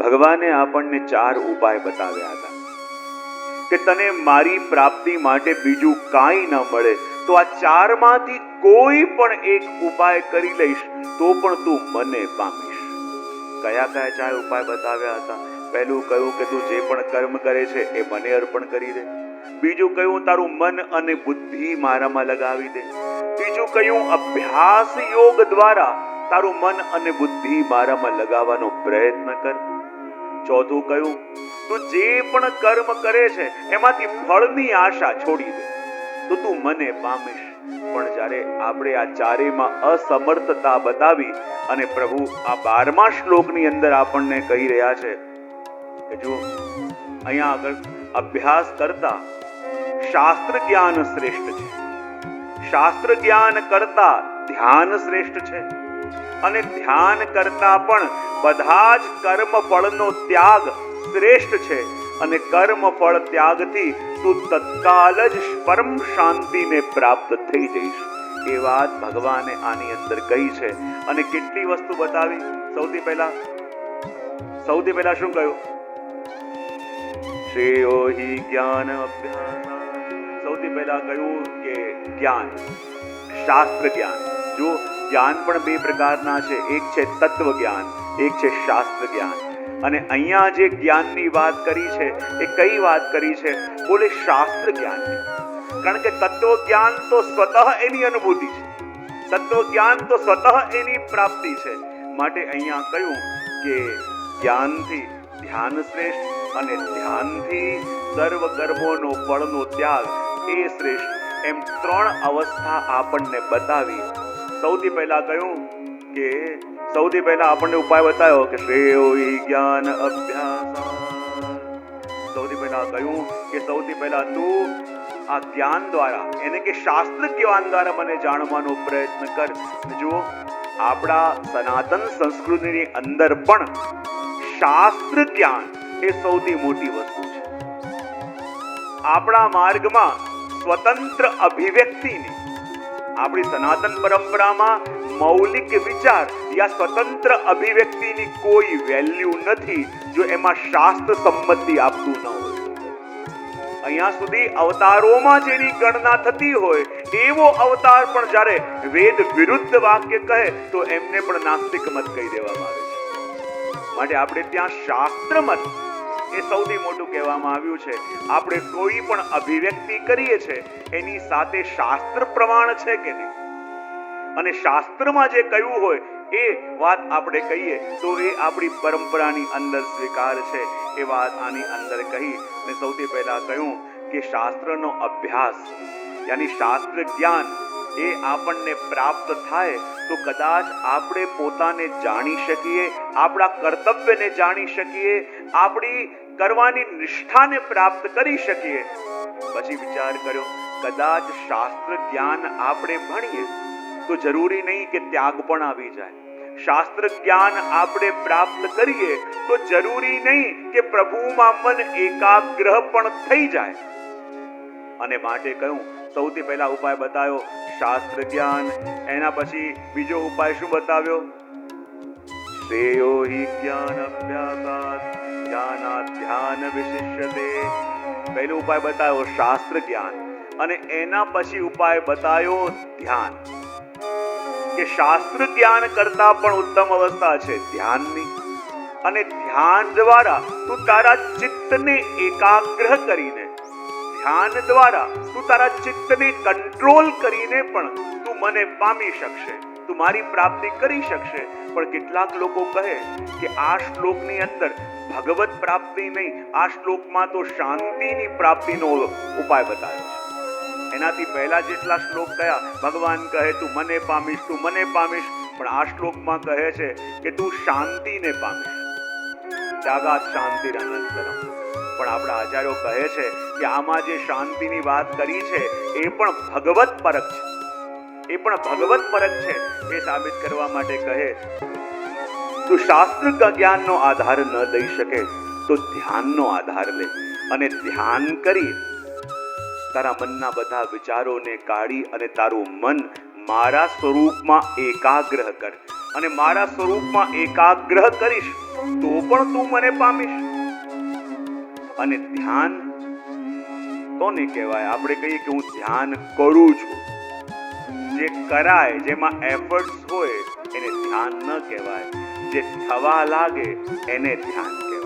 ભગવાને આપણને 4 ઉપાય બતાવ્યા હતા કે તને મારી પ્રાપ્તિ માટે બીજું કાંઈ ન મળે તો આ 4 માંથી કોઈ પણ એક ઉપાય કરી લઈશ તો પણ તું મને પામીશ. કયા કયા 4 ઉપાય બતાવ્યા હતા? પહેલું કહ્યું કે તું જે પણ કર્મ કરે છે એ મને અર્પણ કરી દે. બીજું કહ્યું તારું મન અને બુદ્ધિ મારામાં લગાવી દે. ત્રીજું કહ્યું અભ્યાસ યોગ દ્વારા તારું મન અને બુદ્ધિ મારામાં લગાવવાનો પ્રયત્ન કર. ચોથું કહ્યું તું જે પણ કર્મ કરે છે એમાંથી ફળની આશા છોડી દે તો તું મને પામીશ. પણ જ્યારે આપણે આ ચારેયમાં અસમર્થતા બતાવી અને પ્રભુ આ 12મા શ્લોકની અંદર આપણને કહી રહ્યા છે કે જો અહીંયા આગળ અભ્યાસ કરતા શાસ્ત્ર જ્ઞાન શ્રેષ્ઠ છે, શાસ્ત્ર જ્ઞાન કરતા ધ્યાન શ્રેષ્ઠ છે અને ધ્યાન કરતા પણ બધા જ કર્મ ફળનો ત્યાગ શ્રેષ્ઠ છે અને કર્મ ફળ ત્યાગથી તું તત્કાલ જ પરમ શાંતિને પ્રાપ્ત થઈ જઈશ. એ વાત ભગવાને આની અંદર કહી છે. અને કેટલી વસ્તુ બતાવી? સૌથી પહેલા શું કહ્યું? શ્રેયો હિ જ્ઞાન અભ્યાસ. સૌથી પહેલા કહ્યું કે જ્ઞાન, શાસ્ત્ર જ્ઞાન. જો જ્ઞાન પણ 2 પ્રકારના છે, એક છે તત્વ જ્ઞાન, એક છે શાસ્ત્ર જ્ઞાન. અને અહીંયા જે જ્ઞાનની વાત કરી છે એ કઈ વાત કરી છે? બોલે શાસ્ત્ર જ્ઞાનની. કારણ કે તત્વ જ્ઞાન તો સ્વતઃ એની અનુભૂતિ છે, તત્વ જ્ઞાન તો સ્વતઃ એની પ્રાપ્તિ છે. માટે અહીંયા કહ્યું કે જ્ઞાનથી ધ્યાન શ્રેષ્ઠ અને ધ્યાનથી સર્વ કર્મોનો ફળનો ત્યાગ એ શ્રેષ્ઠ. એમ 3 અવસ્થા આપણને બતાવી. સૌથી પહેલા કહ્યું કે સૌથી પહેલા આપણને ઉપાય બતાવ્યો કે શ્રેયો હિ જ્ઞાન અભ્યાસ. સૌથી પહેલા કહ્યું કે સૌથી પહેલા તું આ જ્ઞાન દ્વારા એને કે શાસ્ત્ર જ્ઞાન દ્વારા મને જાણવાનો પ્રયત્ન કર. જુઓ આપણા સનાતન સંસ્કૃતિની અંદર પણ શાસ્ત્ર જ્ઞાન એ સૌથી મોટી વસ્તુ છે. આપણા માર્ગમાં સ્વતંત્ર અભિવ્યક્તિની, આપણી સનાતન પરંપરામાં મૌલિક વિચાર યા સ્વતંત્ર અભિવ્યક્તિની કોઈ વેલ્યુ નથી જો એમાં શાસ્ત્ર સંમતિ આપતું ન હોય. અહીંયા સુધી અવતારોમાં જેની ગણના થતી હોય એવો અવતાર પણ જ્યારે વેદ વિરુદ્ધ વાક્ય કહે તો એમને પણ નાસ્તિક મત કહી દેવામાં આવે છે. માટે આપણે ત્યાં શાસ્ત્ર મત એ સૌથી મોટું કહેવામાં આવ્યું છે. આપણે કોઈ પણ અભિવ્યક્તિ કરીએ છીએ એની સાથે શાસ્ત્ર પ્રમાણ છે કે નહીં, અને શાસ્ત્રમાં જે કહ્યું હોય એ વાત આપણે કહીએ તો એ આપણી પરંપરાની અંદર સ્વીકાર છે. એ વાત આની અંદર કહી અને સૌથી પહેલા કહ્યું કે શાસ્ત્રનો અભ્યાસ યાની શાસ્ત્ર જ્ઞાન એ આપણને પ્રાપ્ત થાય તો કદાચ આપણે પોતાને જાણી શકીએ, આપણા કર્તવ્યને જાણી શકીએ, આપણી કરવાની નિષ્ઠાને પ્રાપ્ત કરી શકીએ. પછી વિચાર કર્યો કદાચ શાસ્ત્ર જ્ઞાન આપણે ભણીએ તો જરૂરી નહીં કે ત્યાગ પણ આવી જાય. શાસ્ત્ર જ્ઞાન આપણે પ્રાપ્ત કરીએ તો જરૂરી નહીં કે પ્રભુમાં મન એકાગ્ર પણ થઈ જાય. અને માટે કહ્યું સૌથી પહેલા ઉપાય બતાવ્યો શાસ્ત્ર જ્ઞાન. એના પછી બીજો ઉપાય શું બતાવ્યો? શ્રેયો હિ જ્ઞાન અભ્યાસાત જ્ઞાનાત ધ્યાન વિશિષ્યતે. પહેલો ઉપાય બતાવ્યો શાસ્ત્ર જ્ઞાન અને એના પછી ઉપાય બતાવ્યો ધ્યાન. કે શાસ્ત્ર જ્ઞાન કરતા પણ ઉત્તમ અવસ્થા છે ધ્યાનની. અને ધ્યાન દ્વારા તું તારા ચિત્તને એકાગ્ર કરીને, ધ્યાન દ્વારા તું તારા ચિત્તને કંટ્રોલ કરીને પણ તું મને પામી શકશે, તું મારી પ્રાપ્તિ કરી શકશે. પણ કેટલાક લોકો કહે કે આ શ્લોકની અંદર ભગવત પ્રાપ્તિ નહીં, આ શ્લોકમાં તો શાંતિની પ્રાપ્તિનો ઉપાય બતાવ્યો છે. એનાથી પહેલા જેટલા શ્લોક કયા ભગવાન કહે તું મને પામીશ, તું મને પામીશ, પણ આ શ્લોકમાં કહે છે કે તું શાંતિને પામીશ. ત્યાગાત શાંતિરનંતરમ. પણ આપણા આચાર્યો કહે છે કે આમાં જે શાંતિની વાત કરી છે એ પણ ભગવત પરક છે, એ પણ ભગવત પરક છે. એ સાબિત કરવા માટે કહે તું શાસ્ત્ર જ્ઞાનનો આધાર ન દઈ શકે તો ધ્યાનનો આધાર લે અને ધ્યાન કરી તારા મનના બધા વિચારોને કાઢી અને તારું મન મારા સ્વરૂપમાં એકાગ્ર કર. અને મારા સ્વરૂપમાં એકાગ્ર કરીશ તો પણ તું મને પામીશ. અને ધ્યાન તો નહીં કહેવાય. આપણે કહીએ કે હું ધ્યાન કરું છું. જે કરાય, જેમાં એફર્ટ્સ હોય એને ધ્યાન ન કહેવાય. જે થવા લાગે એને ધ્યાન કહેવાય.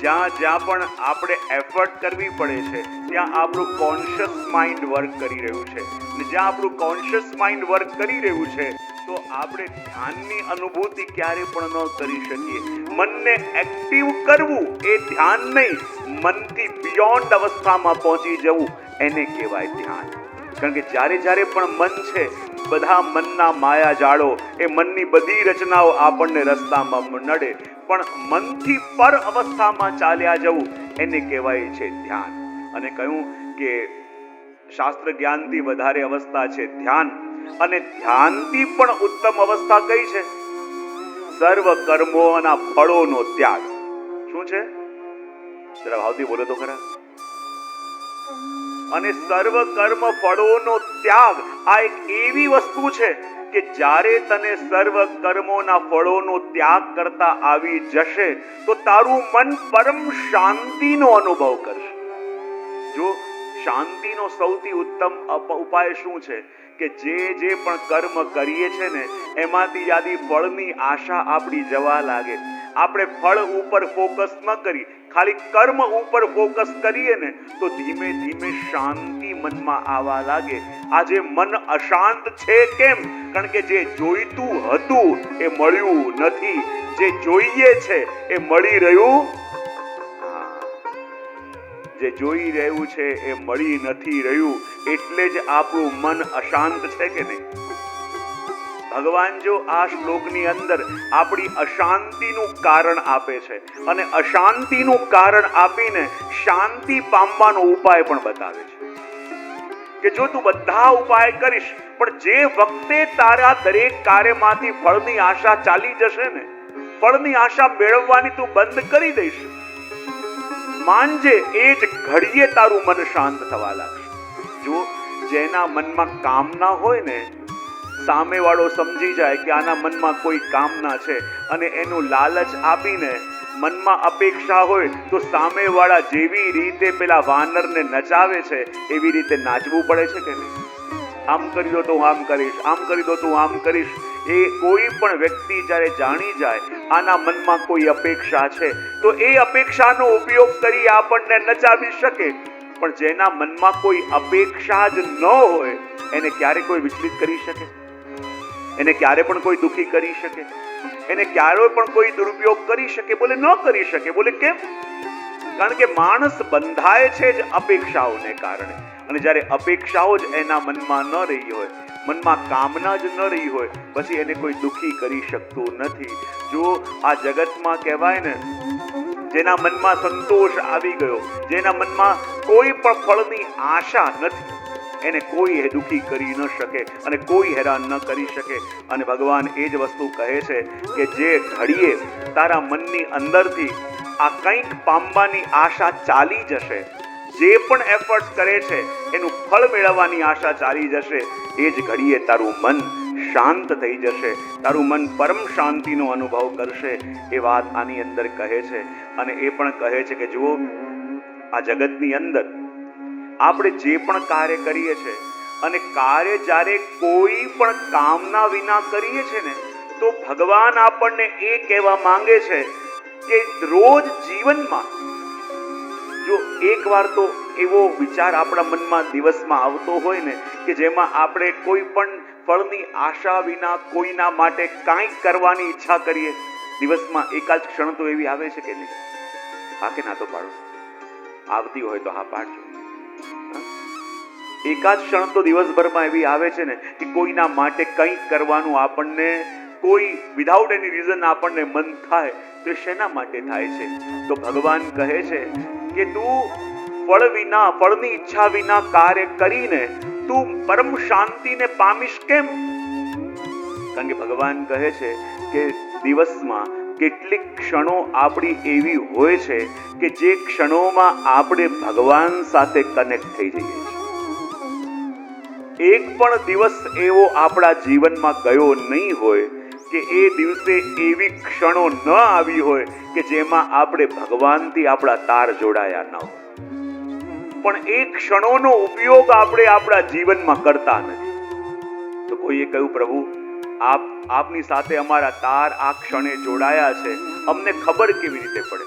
જ્યાં જ્યાં પણ આપણે એફર્ટ કરવી પડે છે ત્યાં આપણું કોન્શિયસ માઇન્ડ વર્ક કરી રહ્યું છે. અને જ્યાં આપણું કોન્શિયસ માઇન્ડ વર્ક કરી રહ્યું છે તો આપણે ધ્યાનની અનુભૂતિ ક્યારે પણ ન કરી શકીએ. મનને એક્ટિવ કરવું એ ધ્યાન નહીં, મનથી બિયોન્ડ અવસ્થામાં પહોંચી જવું એને કહેવાય ધ્યાન. કારણ કે જ્યારે જ્યારે પણ મન છે, બધા મનના માયા જાળો, એ મનની બધી રચનાઓ આપણને રસ્તામાં નડે, પણ મનથી પર અવસ્થામાં ચાલ્યા જવું એને કહેવાય છે ધ્યાન. અને કહ્યું કે શાસ્ત્ર જ્ઞાનથી વધારે અવસ્થા છે ધ્યાન, અને ધ્યાનથી પણ ઉત્તમ અવસ્થા કઈ છે? સર્વ કર્મોના ફળોનો ત્યાગ. શું છે? જરા ભાવથી બોલો તો ખરા. અને સર્વ કર્મ ફળોનો ત્યાગ આ એક એવી વસ્તુ છે કે જ્યારે તને સર્વ કર્મોના ફળોનો ત્યાગ કરતા આવી જશે તો તારું મન પરમ શાંતિનો અનુભવ કરશે. જો શાંતિનો સૌથી ઉત્તમ ઉપાય શું છે કે જે પણ કર્મ કરીએ છે ને એમાંથી યાદી ફળની આશા આપણી જવા લાગે. આપણે ફળ ઉપર ફોકસ ન કરી ખાલી કર્મ ઉપર ફોકસ કરીએ ને તો ધીમે ધીમે શાંતિ મનમાં આવવા લાગે. આજે મન અશાંત છે કેમ? કારણ કે જે જોઈતું હતું એ મળ્યું નથી, જે જોઈએ છે એ મળી રહ્યું, જે જોઈ રહ્યું છે એ મળી નથી રહ્યું, એટલે જ આપણું મન અશાંત છે કે નહીં? ભગવાન જો આ શ્લોકની અંદર આપણી અશાંતિનું કારણ આપે છે અને અશાંતિનું કારણ આપીને શાંતિ પામવાનો ઉપાય પણ બતાવે છે કે જો તું બધા ઉપાય કરીશ પણ જે વખતે તારા દરેક કાર્યમાંથી ફળની આશા ચાલી જશે ને, ફળની આશા મેળવવાની તું બંધ કરી દઈશ, માનજે એ જ ઘડીએ તારું મન શાંત થવા લાગશે. જો જેના મનમાં કામના હોય ને, સામેવાળો સમજી જાય કે આના મનમાં કોઈ કામના છે અને એનું લાલચ આપીને મનમાં અપેક્ષા હોય તો સામેવાળા જેવી રીતે પેલા વાનરને નચાવે છે એવી રીતે નાચવું પડે છે કે નહીં? આમ કરી દો તો હું આમ કરીશ, આમ કરી દો તો હું આમ કરીશ. એ કોઈ પણ વ્યક્તિ જ્યારે જાણી જાય આના મનમાં કોઈ અપેક્ષા છે તો એ અપેક્ષાનો ઉપયોગ કરી આપણને નચાવી શકે. પણ જેના મનમાં કોઈ અપેક્ષા જ ન હોય એને ક્યારે કોઈ વિચલિત કરી શકે? એને ક્યારે પણ કોઈ દુખી કરી શકે? એને ક્યારે પણ કોઈ દુરુપયોગ કરી શકે? બોલે ન કરી શકે. બોલે કેમ? કારણ કે માણસ બંધાય છે જ અપેક્ષાઓને કારણે. અને જ્યારે અપેક્ષાઓ જ એના મનમાં ન રહી હોય, મનમાં કામના જ ન રહી હોય, પછી એને કોઈ દુખી કરી શકતું નથી. જો આ જગતમાં કહેવાય ને, જેના મનમાં સંતોષ આવી ગયો, જેના મનમાં કોઈ પણ ફળની આશા નથી, એને કોઈ દુખી કરી ન શકે અને કોઈ હેરાન ન કરી શકે. અને ભગવાન એ જ વસ્તુ કહે છે કે જે ઘડીએ તારા મનની અંદરથી આ કંઈક પામવાની આશા ચાલી જશે, જે પણ એફર્ટ કરે છે એનું ફળ મેળવવાની આશા ચાલી જશે, એ જ ઘડીએ તારું મન શાંત થઈ જશે, તારું મન પરમ શાંતિનો અનુભવ કરશે. એ વાત આની અંદર કહે છે. અને એ પણ કહે છે કે જુઓ, આ જગતની અંદર આપણે જે પણ કાર્ય કરીએ છીએ અને કાર્ય જ્યારે કોઈ પણ કામના વિના કરીએ છીએ ને તો ભગવાન આપણને એ કહેવા માંગે છે કે રોજ જીવનમાં જો એકવાર તો એવો વિચાર આપણા મનમાં દિવસમાં આવતો હોય ને કે જેમાં આપણે કોઈ પણ ફળની આશા વિના કોઈના માટે કાંઈક કરવાની ઈચ્છા કરીએ, દિવસમાં એકાદ ક્ષણ તો એવી આવે છે કે નહીં? હા કે ના તો પાડો? આવતી હોય તો હા પાડજો. એકાદ ક્ષણ તો દિવસભરમાં એવી આવે છે ને કે કોઈના માટે કંઈક કરવાનું આપણને કોઈ વિધાઉટ એની રીઝન આપણને મન થાય તો શેના માટે થાય છે? તો ભગવાન કહે છે કે તું ફળની ઈચ્છા વિના કાર્ય કરીને તું પરમ શાંતિને પામીશ કેમ? કારણ કે ભગવાન કહે છે કે દિવસમાં કેટલીક ક્ષણો આપણી એવી હોય છે કે જે ક્ષણોમાં આપણે ભગવાન સાથે કનેક્ટ થઈ જઈએ છીએ. એક પણ દિવસ એવો આપણા જીવનમાં ગયો નહીં હોય કે એ દિવસે એવી ક્ષણો ન આવી હોય કે જેમાં આપણે ભગવાનથી આપણા તાર જોડાયા ન હોય, પણ એ ક્ષણોનો ઉપયોગ આપણે આપણા જીવનમાં કરતા નથી. તો કોઈએ કહ્યું, પ્રભુ આપની સાથે અમારા તાર આ ક્ષણે જોડાયા છે, અમને ખબર કેવી રીતે પડે?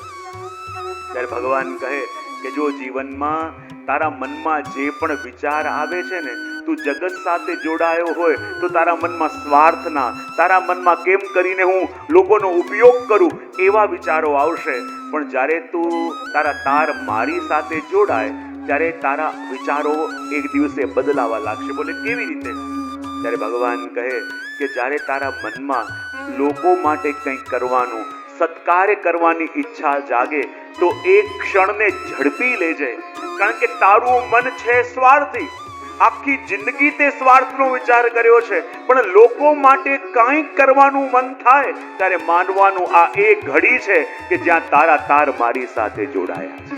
ત્યારે ભગવાન કહે કે જો જીવનમાં તારા મનમાં જે પણ વિચાર આવે છે ને, તું જગત સાથે જોડાયો હોય તો તારા મનમાં સ્વાર્થના, તારા મનમાં કેમ કરીને હું લોકોનો ઉપયોગ કરું એવા વિચારો આવશે. પણ જ્યારે તું તારા તાર મારી સાથે જોડાય ત્યારે તારા વિચારો એક દિવસે બદલાવા લાગશે. બોલે કેવી રીતે? ત્યારે ભગવાન કહે કે જ્યારે તારા મનમાં લોકો માટે કંઈક કરવાનું, સત્કાર્ય કરવાની ઈચ્છા જાગે તો એક ક્ષણને ઝડપી લેજે. કારણ કે તારું મન છે સ્વાર્થી, આખી જિંદગી તે સ્વાર્થનો વિચાર કર્યો છે, પણ લોકો માટે કંઈક કરવાનું મન થાય ત્યારે માનવાનું આ એ ઘડી છે કે જ્યાં તારા તાર મારી સાથે જોડાયા છે.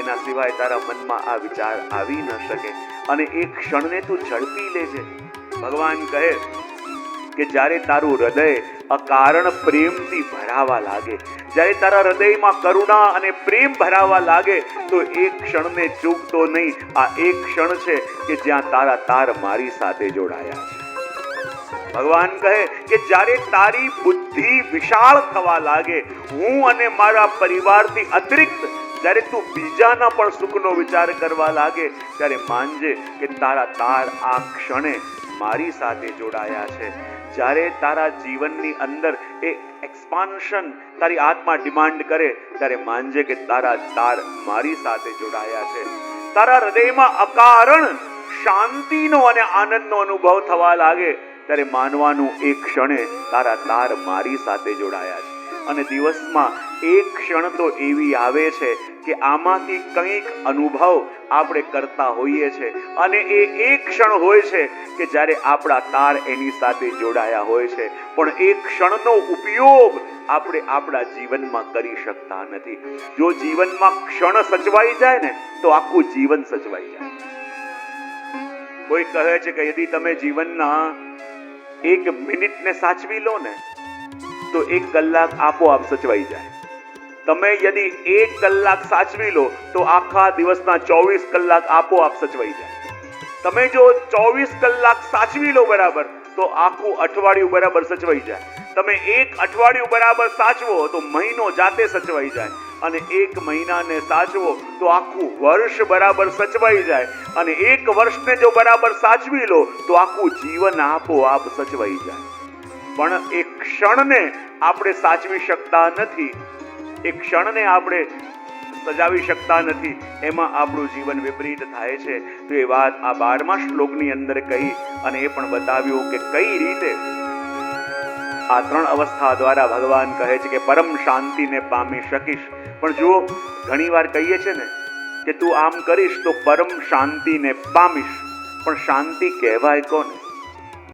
એના સિવાય તારા મનમાં આ વિચાર આવી ન શકે અને એ ક્ષણને તું ઝડપી લેજે. ભગવાન કહે કે જ્યારે તારું હૃદય અકારણ પ્રેમથી ભરાવા લાગે, જ્યારે તારા હૃદયમાં કરુણા અને પ્રેમ ભરાવા લાગે તો એક ક્ષણને ચૂકતો નહીં. આ એક ક્ષણ છે કે જ્યાં તારા તાર મારી સાથે જોડાયા છે. ભગવાન કહે કે જ્યારે તારી બુદ્ધિ વિશાળ થવા લાગે, હું અને મારા પરિવારથી અતિરિક્ત જ્યારે તું બીજાના પણ સુખનો વિચાર કરવા લાગે ત્યારે માનજે કે તારા તાર આ ક્ષણે મારી સાથે જોડાયા છે. જ્યારે તારા જીવનની અંદર એ એક્સપાન્શન તારી આત્મા ડિમાન્ડ કરે ત્યારે માનજે કે તારા તાર મારી સાથે જોડાયા છે. તારા હૃદયમાં અકારણ શાંતિનો અને આનંદનો અનુભવ થવા લાગે ત્યારે માનવાનું એક ક્ષણે તારા તાર મારી સાથે જોડાયા છે. અને દિવસમાં એક ક્ષણ તો એવી આવે છે કે આમાંથી કંઈક અનુભવ આપણે કરતા હોઈએ છે અને એ એક ક્ષણ હોય છે કે જ્યારે આપણા તાર એની સાથે જોડાયા હોય છે, પણ એ ક્ષણનો ઉપયોગ આપણે આપણા જીવનમાં કરી શકતા નથી. જો જીવનમાં ક્ષણ સચવાઈ જાય ને તો આખું જીવન સચવાઈ જાય. કોઈ કહે છે કે યદિ તમે જીવનના એક મિનિટને સાચવી લો ને તો એક કલાક આપોઆપ સચવાઈ જાય. તમે યદિ એક કલાક સાચવી લો તો આખા દિવસના 24 કલાક આપોઆપ સચવાઈ જાય. તમે જો 24 કલાક સાચવી લો બરાબર તો આખું અઠવાડિયું બરાબર સચવાઈ જાય. તમે એક અઠવાડિયું બરાબર સાચવો તો મહિનો જાતે સચવાઈ જાય, અને એક મહિનાને સાચવો તો આખું વર્ષ બરાબર સચવાઈ જાય, અને એક વર્ષને જો બરાબર સાચવી લો તો આખું જીવન આપોઆપ સચવાઈ જાય. પણ એક ક્ષણને આપણે સાચવી શકતા નથી, એક ક્ષણને આપણે સજાવી શકતા નથી, એમાં આપણું જીવન વિપરીત થાય છે. તો એ વાત આ 12મા શ્લોકની અંદર કહી અને એ પણ બતાવ્યું કે કઈ રીતે આ 3 અવસ્થા દ્વારા ભગવાન કહે છે કે પરમ શાંતિને પામી શકીશ. પણ જુઓ, ઘણી વાર કહીએ છે ને કે તું આમ કરીશ તો પરમ શાંતિને પામીશ, પણ શાંતિ કહેવાય કોને?